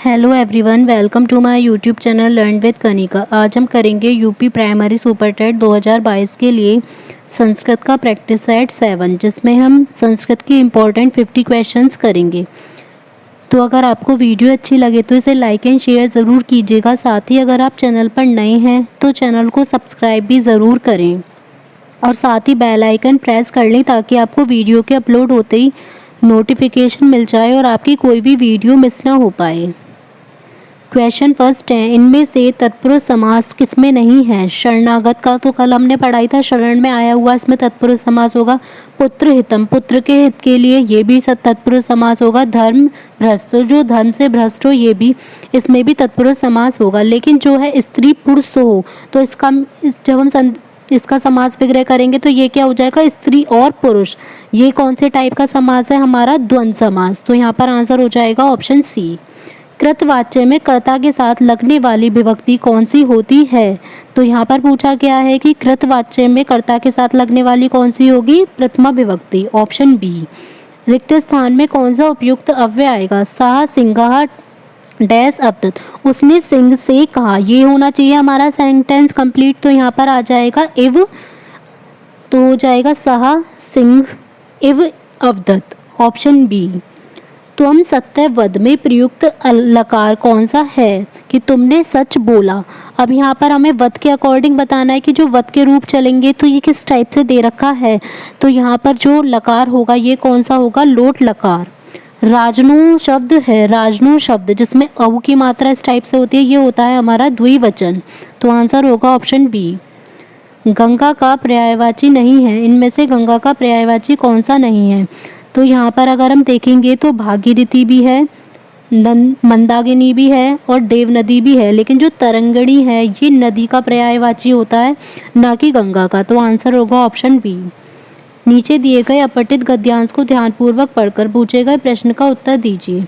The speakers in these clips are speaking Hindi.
Hello everyone, welcome to my YouTube channel learn with Kanika. आज हम करेंगे यूपी प्राइमरी सुपर टेट 2022 के लिए संस्कृत का प्रैक्टिस सेट 7, जिसमें हम संस्कृत की इम्पोर्टेंट 50 क्वेश्चंस करेंगे। तो अगर आपको वीडियो अच्छी लगे तो इसे लाइक एंड शेयर ज़रूर कीजिएगा। साथ ही अगर आप चैनल पर नए हैं तो चैनल को सब्सक्राइब भी ज़रूर करें और साथ ही बेल आइकन प्रेस कर लें ताकि आपको वीडियो के अपलोड होते ही नोटिफिकेशन मिल जाए और आपकी कोई भी वीडियो मिस ना हो पाए। क्वेश्चन फर्स्ट है, इनमें से तत्पुरुष समास किसमें नहीं है? शरणागत का तो कल हमने पढ़ाई था, शरण में आया हुआ इसमें तत्पुरुष समास होगा। पुत्र हितम, पुत्र के हित के लिए, ये भी तत्पुरुष समास होगा। धर्म भ्रष्ट, जो धर्म से भ्रष्ट हो, ये भी इसमें भी तत्पुरुष समास होगा। लेकिन जो है स्त्री पुरुष हो तो जब हम इसका समास विग्रह करेंगे तो ये क्या हो जाएगा? स्त्री और पुरुष। ये कौन से टाइप का समास है? हमारा द्वंद्व समास। तो यहाँ पर आंसर हो जाएगा ऑप्शन सी। कृतवाच्य में कर्ता के साथ लगने वाली विभक्ति कौन सी होती है? तो यहाँ पर पूछा गया है कि कृतवाच्य में कर्ता के साथ लगने वाली कौन सी होगी? प्रथमा विभक्ति, ऑप्शन बी। रिक्त स्थान में कौन सा उपयुक्त अव्यय आएगा? सहा सिंह डैश अवदत, उसने सिंह से कहा, ये होना चाहिए हमारा सेंटेंस कंप्लीट। तो यहाँ पर आ जाएगा इव, तो हो जाएगा सहा सिंह इव अवदत, ऑप्शन बी। त्वम सत्य वद में प्रयुक्त लकार कौन सा है? कि तुमने सच बोला। अब यहाँ पर हमें वद के अकॉर्डिंग बताना है कि जो वद के रूप चलेंगे तो ये किस टाइप से दे रखा है। तो यहाँ पर जो लकार होगा ये कौन सा होगा? लोट लकार। राजनु शब्द है, राजनु शब्द जिसमें अव की मात्रा इस टाइप से होती है, ये होता है हमारा द्विवचन। तो आंसर होगा ऑप्शन बी। गंगा का पर्यायवाची नहीं है, इनमें से गंगा का पर्यायवाची कौन सा नहीं है? तो यहाँ पर अगर हम देखेंगे तो भागीरथी भी है, मंदाकिनी भी है और देव नदी भी है। लेकिन जो तरंगणी है ये नदी का पर्यायवाची होता है, ना कि गंगा का। तो आंसर होगा ऑप्शन बी। नीचे दिए गए अपठित गद्यांश को ध्यानपूर्वक पढ़कर पूछे गए प्रश्न का उत्तर दीजिए।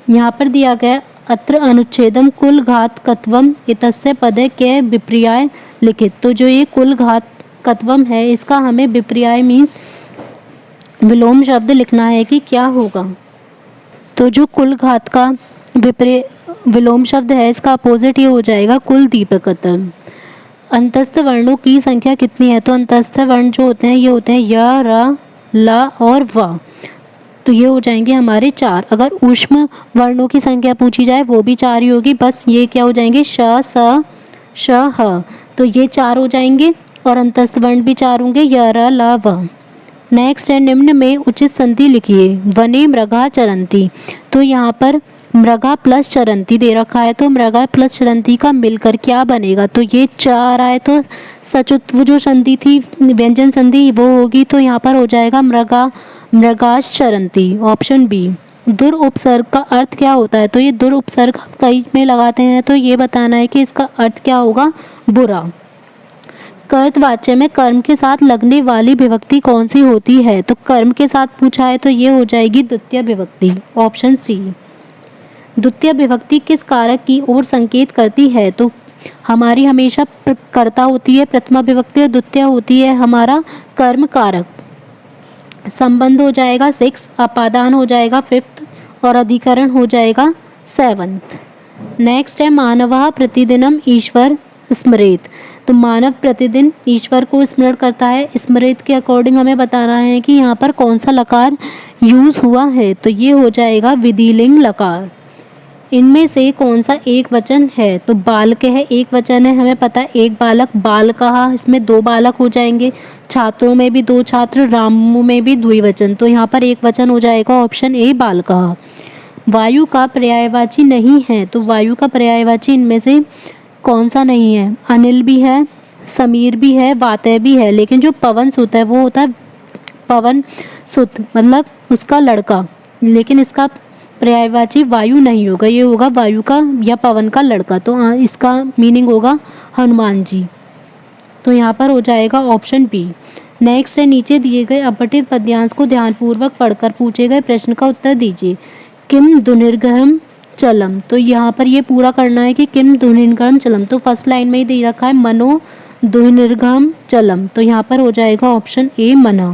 यहाँ पर दिया गया अत्र अनुच्छेदम कुल घातकत्वम इतस्य पदे के विपर्याय लिखित। तो जो ये कुल घातकत्वम है इसका हमें विपर्याय मीन्स विलोम शब्द लिखना है कि क्या होगा। तो जो कुल घात का विलोम शब्द है इसका अपोजिट ये हो जाएगा कुल दीपकतम। अंतस्थ वर्णों की संख्या कितनी है? तो अंतस्थ वर्ण जो होते हैं ये होते हैं य, र, ल और व। तो ये हो जाएंगे हमारे 4। अगर ऊष्म वर्णों की संख्या पूछी जाए वो भी 4 ही होगी, बस ये क्या हो जाएंगे? श, स, श, ह। तो ये 4 हो जाएंगे और अंतस्थ वर्ण भी 4 होंगे, य, र, ल, व। नेक्स्ट है, निम्न में उचित संधि लिखिए। वने मृगा चरंती। तो यहाँ पर मृगा प्लस चरंती दे रखा है, तो मृगा प्लस चरंती का मिलकर क्या बनेगा? तो ये 4 आए तो सचुत्व जो संधि थी, व्यंजन संधि, वो होगी। तो यहाँ पर हो जाएगा मृगा मृगाश चरंती, ऑप्शन बी। दुर उपसर्ग का अर्थ क्या होता है? तो ये दुर उपसर्ग कई में लगाते हैं तो ये बताना है कि इसका अर्थ क्या होगा? बुरा। कर्तवाच्य में कर्म के साथ लगने वाली विभक्ति कौन सी होती है? तो कर्म के साथ पूछा है तो ये हो जाएगी द्वितीय विभक्ति, ऑप्शन सी। द्वितीय विभक्ति किस कारक की ओर संकेत करती है? तो हमारी हमेशा कर्ता होती है प्रथमा विभक्ति और द्वितीय होती है हमारा कर्म कारक। संबंध हो जाएगा 6, अपादान हो जाएगा 5th और अधिकरण हो जाएगा 7th। नेक्स्ट है, मानवः प्रतिदिनम ईश्वर स्मरेत। तो मानव प्रतिदिन ईश्वर को स्मरण करता है। स्मृत के अकॉर्डिंग हमें बताना है कि यहाँ पर कौन सा लकार यूज हुआ है। तो ये हो जाएगा विधिलिंग लकार। इनमें से कौन सा एक वचन है? तो बालक है, एक वचन है, हमें पता है। एक बालक, बाल कहा, इसमें 2 बालक हो जाएंगे। छात्रों में भी 2 छात्र, रामू में भी द्विवचन। तो यहाँ पर एक वचन हो जाएगा, ऑप्शन ए बाल कहा। वायु का पर्यायवाची नहीं है, तो वायु का पर्यायवाची इनमें से कौन सा नहीं है? अनिल भी है, समीर भी है, वातय भी है। लेकिन जो पवन सुत है वो होता है पवन सुत, मतलब उसका लड़का। लेकिन इसका पर्यायवाची वायु नहीं होगा, ये होगा वायु का या पवन का लड़का। तो इसका मीनिंग होगा हनुमान जी। तो यहाँ पर हो जाएगा ऑप्शन बी। नेक्स्ट है, नीचे दिए गए अपठित पद्यांश को ध्यानपूर्वक पढ़कर पूछे गए प्रश्न का उत्तर दीजिए। किम दुर्निर्गम चलम। तो यहाँ पर ये पूरा करना है कि किम दुर्निर्गम चलम। तो फर्स्ट लाइन में ही दे रखा है मनो दुर्निर्गम चलम। तो यहाँ पर हो जाएगा ऑप्शन ए मनो।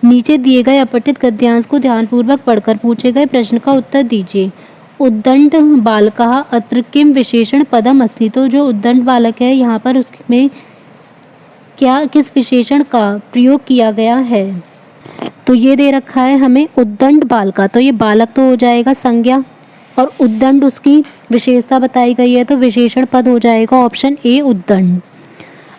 नीचे दिए गए अपठित गद्यांश को ध्यानपूर्वक पढ़कर पूछे गए प्रश्न का उत्तर दीजिए। उद्दंड बालकः अत्र किम विशेषण पदम अस्ति। तो जो उद्दंड बालक है यहाँ पर उसमें क्या किस विशेषण का प्रयोग किया गया है। तो ये दे रखा है हमें उद्दंड बालका, तो ये बालक तो हो जाएगा संज्ञा और उद्दंड उसकी विशेषता बताई गई है तो विशेषण पद हो जाएगा ऑप्शन ए उद्दंड।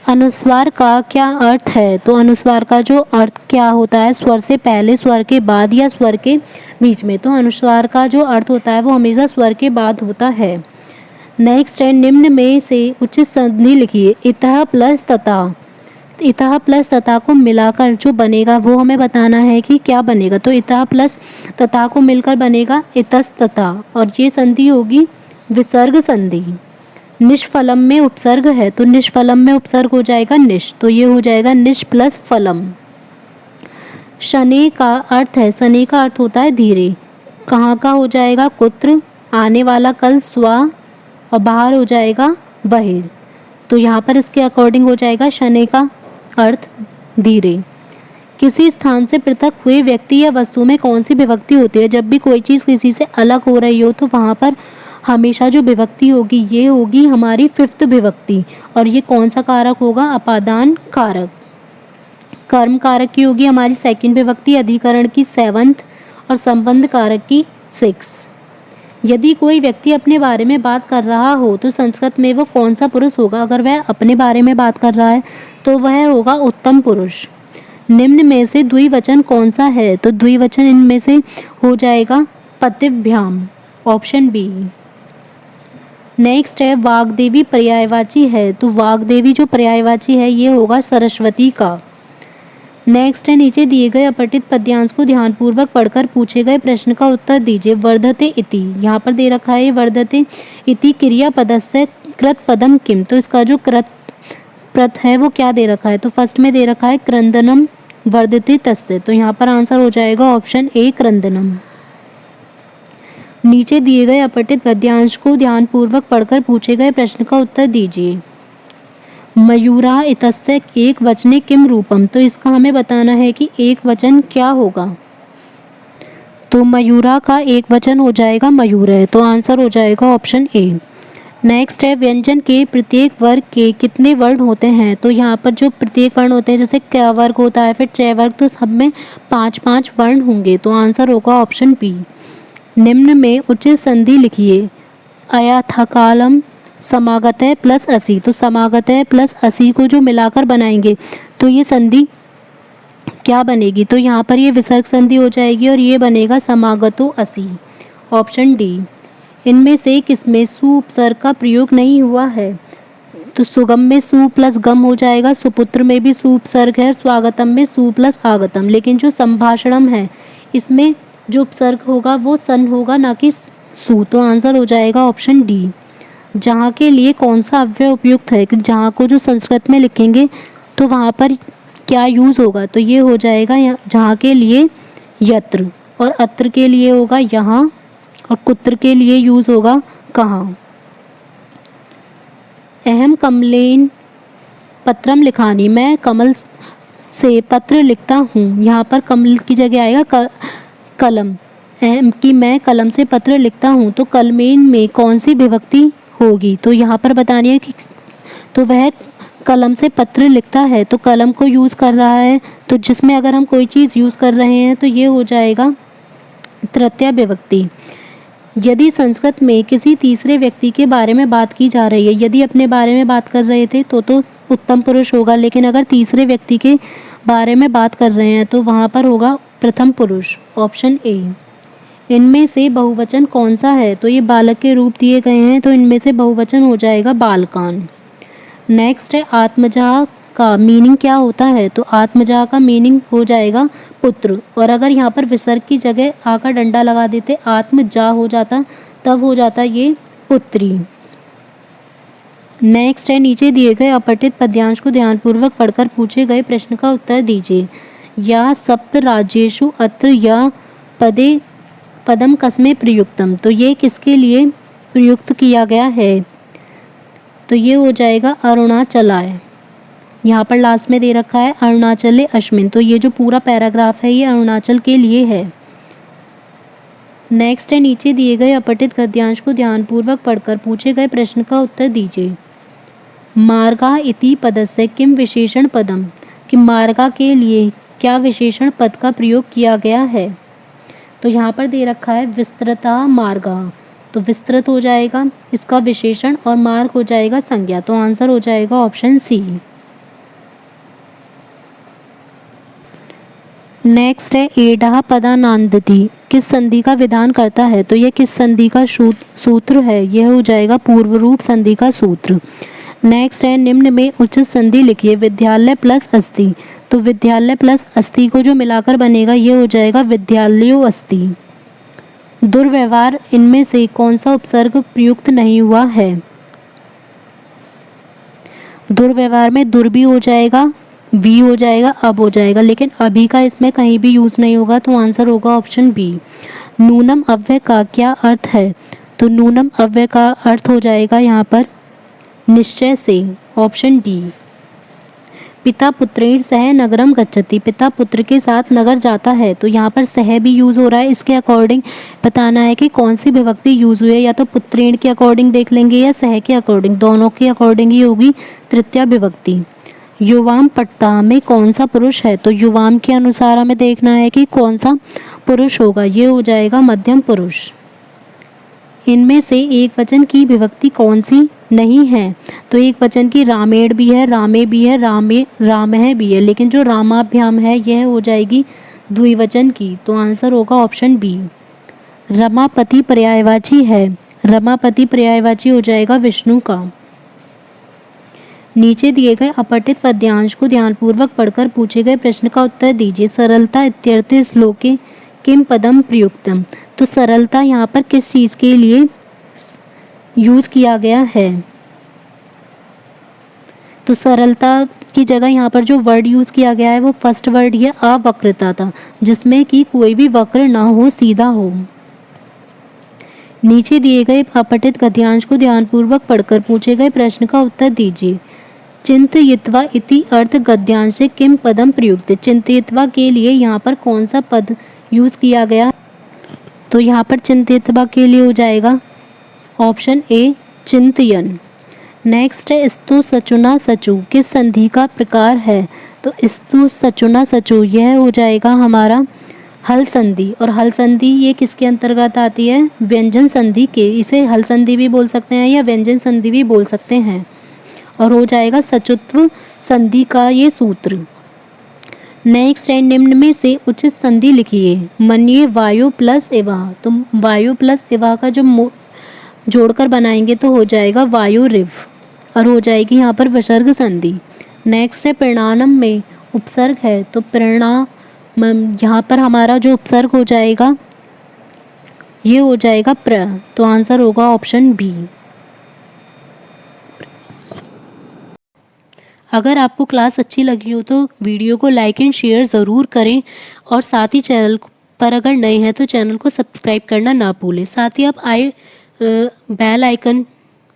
अनुस्वार का क्या अर्थ है। तो अनुस्वार का जो अर्थ क्या होता है, स्वर से पहले, स्वर के बाद या स्वर के बीच में। तो अनुस्वार का जो अर्थ होता है वो हमेशा स्वर के बाद होता है। नेक्स्ट है निम्न में से उचित संधि लिखिए। इतः प्लस तथा, इतः प्लस तथा को मिलाकर जो बनेगा वो हमें बताना है कि क्या बनेगा। तो इतः प्लस तथा को मिलकर बनेगा इतस्तथा और ये संधि होगी विसर्ग संधि। निष्फलम में उपसर्ग है तो निष्फलम में उपसर्ग हो जाएगा निश, तो ये हो जाएगा निश प्लस फलम। शनि का अर्थ है, शनि का अर्थ होता है धीरे। कहाँ का हो जाएगा कुत्र, आने वाला कल स्वा और बाहर हो जाएगा बहिर। तो यहाँ पर इसके अकॉर्डिंग हो जाएगा शनि का अर्थ धीरे। किसी स्थान से पृथक हुए व्यक्ति या वस्तु में कौन सी विभक्ति होती है। जब भी कोई चीज़ किसी से अलग हो रही हो तो वहाँ पर हमेशा जो विभक्ति होगी ये होगी हमारी फिफ्थ विभक्ति। और ये कौन सा कारक होगा, अपादान कारक। कर्म कारक की होगी हमारी सेकंड विभक्ति, अधिकरण की सेवंथ और संबंध कारक की सिक्स। यदि कोई व्यक्ति अपने बारे में बात कर रहा हो तो संस्कृत में वो कौन सा पुरुष होगा। अगर वह अपने बारे में बात कर रहा है तो वह होगा उत्तम पुरुष। निम्न में से द्विवचन कौन सा है। तो द्विवचन इनमें से हो जाएगा पतिभ्याम, ऑप्शन बी। नेक्स्ट है वाग्देवी पर्यायवाची है। तो वाग्देवी जो पर्यायवाची है ये होगा सरस्वती का। नेक्स्ट है नीचे दिए गए अपठित पद्यांश को ध्यानपूर्वक पढ़कर पूछे गए प्रश्न का उत्तर दीजिए। वर्धते इति, यहाँ पर दे रखा है वर्धते इति क्रिया पदस्य कृत पदम किम। तो इसका जो कृत प्रत है वो क्या दे रखा है। तो फर्स्ट में दे रखा है क्रंदनम वर्धते तस्य, तो यहाँ पर आंसर हो जाएगा ऑप्शन ए क्रंदनम। नीचे दिए गए अपठित गद्यांश को ध्यानपूर्वक पढ़कर पूछे गए प्रश्न का उत्तर दीजिए। मयूरा इतस्य एक वचने किम रूपम। तो इसका हमें बताना है कि एक वचन क्या होगा। तो मयूरा का एक वचन हो जाएगा मयूर है, तो आंसर हो जाएगा ऑप्शन ए। नेक्स्ट है व्यंजन के प्रत्येक वर्ग के कितने वर्ण होते हैं। तो यहाँ पर जो प्रत्येक वर्ण होते हैं जैसे क वर्ग होता है फिर च वर्ग, तो सब में 5-5 वर्ण होंगे, तो आंसर होगा ऑप्शन बी। निम्न में उचित संधि लिखिए। अयाथकालम समागत है प्लस असी। तो समागत है प्लस असी को जो मिलाकर बनाएंगे तो ये संधि क्या बनेगी। तो यहाँ पर ये विसर्ग संधि हो जाएगी और ये बनेगा समागतो असी, ऑप्शन डी। इनमें से किसमें सु उपसर्ग का प्रयोग नहीं हुआ है। तो सुगम में सु प्लस गम हो जाएगा, सुपुत्र में भी सु उपसर्ग है, स्वागतम में सु प्लस आगतम। लेकिन जो संभाषणम है इसमें जो उपसर्ग होगा वो सन होगा ना कि सु, तो आंसर हो जाएगा ऑप्शन डी। जहाँ के लिए कौन सा अव्यय उपयुक्त है, जहाँ को जो संस्कृत में लिखेंगे तो वहाँ पर क्या यूज़ होगा। तो ये हो जाएगा जहाँ के लिए यत्र, और अत्र के लिए होगा यहाँ, और कुत्र के लिए यूज़ होगा कहाँ। अहम कमलेन पत्रम लिखानी, मैं कमल से पत्र लिखता हूँ। यहाँ पर कमल की जगह आएगा कलम, कि मैं कलम से पत्र लिखता हूँ। तो कलमेन में कौन सी विभक्ति होगी। तो यहाँ पर बतानी है कि तो वह कलम से पत्र लिखता है तो कलम को यूज़ कर रहा है, तो जिसमें अगर हम कोई चीज़ यूज़ कर रहे हैं तो ये हो जाएगा तृतीया विभक्ति। यदि संस्कृत में किसी तीसरे व्यक्ति के बारे में बात की जा रही है, यदि अपने बारे में बात कर रहे थे तो उत्तम पुरुष होगा, लेकिन अगर तीसरे व्यक्ति के बारे में बात कर रहे हैं तो वहाँ पर होगा प्रथम पुरुष, ऑप्शन ए। इनमें से बहुवचन कौन सा है। तो ये बालक के रूप दिए गए हैं तो इनमें से बहुवचन हो जाएगा बालकान। नेक्स्ट है आत्मजा का मीनिंग क्या होता है। तो आत्मजा का मीनिंग हो जाएगा पुत्र, और अगर यहाँ पर विसर्ग की जगह आ का डंडा लगा देते आत्मजा हो जाता तब हो जाता ये पुत्री। नेक्स्ट है नीचे दिए गए अपठित पद्यांश को ध्यानपूर्वक पढ़कर पूछे गए प्रश्न का उत्तर दीजिए। या सप्त राज्येषु अत्र या पदे पदम कस्मे प्रयुक्तम। तो ये किसके लिए प्रयुक्त किया गया है। तो ये हो जाएगा अरुणाचलाय। यहाँ पर लास्ट में दे रखा है अरुणाचले अश्मिन। तो ये जो पूरा पैराग्राफ है ये अरुणाचल के लिए है। नेक्स्ट है, नीचे दिए गए अपठित गद्यांश को ध्यानपूर्वक पढ़कर पूछे गए प्रश्न का उत्तर दीजिए। मार्गा इति पदस्य किम विशेषण पदम, कि मार्गा के लिए क्या विशेषण पद का प्रयोग किया गया है। तो यहाँ पर दे रखा है विस्तृता मार्गा, तो विस्तृत हो जाएगा इसका विशेषण और मार्ग हो जाएगा संज्ञा, तो आंसर हो जाएगा ऑप्शन सी। नेक्स्ट है, एडा पदानांदति किस संधि का विधान करता है। तो ये किस संधि का सूत्र है, यह हो जाएगा पूर्व रूप संधि का सूत्र। नेक्स्ट है, निम्न में उचित संधि लिखिए। विद्यालय प्लस अस्ति, तो विद्यालय प्लस अस्ति को जो मिलाकर बनेगा ये हो जाएगा विद्यालयो अस्ति। दुर्व्यवहार इनमें से कौन सा उपसर्ग प्रयुक्त नहीं हुआ है। दुर्व्यवहार में दुर भी हो जाएगा, भी हो जाएगा, अब हो जाएगा, लेकिन अभी का इसमें कहीं भी यूज नहीं होगा, तो आंसर होगा ऑप्शन बी। नूनम अव्यय का क्या अर्थ है। तो नूनम अव्यय का अर्थ हो जाएगा यहाँ पर निश्चय से, ऑप्शन डी। पिता पुत्रेण सह नगरम गच्छति, पिता पुत्र के साथ नगर जाता है, तो यहाँ पर सह भी यूज हो रहा है। इसके अकॉर्डिंग बताना है कि कौन सी विभक्ति यूज हुई है, या तो पुत्रेण के अकॉर्डिंग देख लेंगे या सह के अकॉर्डिंग, दोनों के अकॉर्डिंग ही होगी तृतीया विभक्ति। युवाम पट्टा में कौन सा पुरुष है। तो युवाम के अनुसार हमें देखना है कि कौन सा पुरुष होगा, ये हो जाएगा मध्यम पुरुष। इनमें से एक वचन की विभक्ति कौन सी नहीं है। तो एक वचन की रामेण भी है, रामे भी है, रामे राम है भी है, लेकिन जो रामाभ्याम है यह हो जाएगी द्विवचन की, तो आंसर होगा ऑप्शन बी। रमापति पर्यायवाची है, रमापति पर्यायवाची हो जाएगा विष्णु का। नीचे दिए गए अपठित पद्यांश को ध्यानपूर्वक पढ़कर पूछे गए प्रश्न का उत्तर दीजिए। सरलता इत्यर्थे श्लोके किम पदम प्रयुक्तम, तो सरलता यहाँ पर किस चीज़ के लिए यूज किया गया है। तो सरलता की जगह यहाँ पर जो वर्ड यूज किया गया है वो फर्स्ट वर्ड है अवक्रता था, जिसमें कि कोई भी वक्र ना हो, सीधा हो। नीचे दिए गए अपठित गद्यांश को ध्यानपूर्वक पढ़कर पूछे गए प्रश्न का उत्तर दीजिए। चिंतयित्वा इति अर्थ गद्यांश से किम पदम प्रयुक्त, चिंतयित्वा के लिए यहाँ पर कौन सा पद यूज किया गया। तो यहाँ पर चिंतयित्वा के लिए हो जाएगा ऑप्शन ए चिंतयन। नेक्स्ट है, स्तु सचुना सचु किस संधि का प्रकार है। तो स्तु सचुना सचु यह हो जाएगा हमारा हल संधि, और हल संधि ये किसके अंतर्गत आती है, व्यंजन संधि के। इसे हल संधि भी बोल सकते हैं या व्यंजन संधि भी बोल सकते हैं, और हो जाएगा सचुत्व संधि का ये सूत्र। नेक्स्ट है, निम्न में से उचित संधि लिखिए। मन्ये वायु प्लस एवा, तो वायु प्लस एवा का जो जोड़कर बनाएंगे तो हो जाएगा वायु रिव, और हो जाएगी यहाँ पर विसर्ग संधि। नेक्स्ट है, परिणाम में उपसर्ग है, तो परिणाम यहाँ पर हमारा जो उपसर्ग हो जाएगा ये हो जाएगा प्र, तो आंसर होगा ऑप्शन बी। अगर आपको क्लास अच्छी लगी हो तो वीडियो को लाइक एंड शेयर ज़रूर करें, और साथ ही चैनल पर अगर नए हैं तो चैनल को सब्सक्राइब करना ना भूलें। साथ ही आप बेल आइकन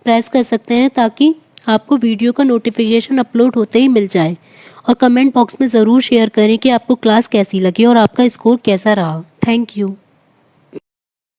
प्रेस कर सकते हैं ताकि आपको वीडियो का नोटिफिकेशन अपलोड होते ही मिल जाए, और कमेंट बॉक्स में ज़रूर शेयर करें कि आपको क्लास कैसी लगी और आपका स्कोर कैसा रहा। Thank you.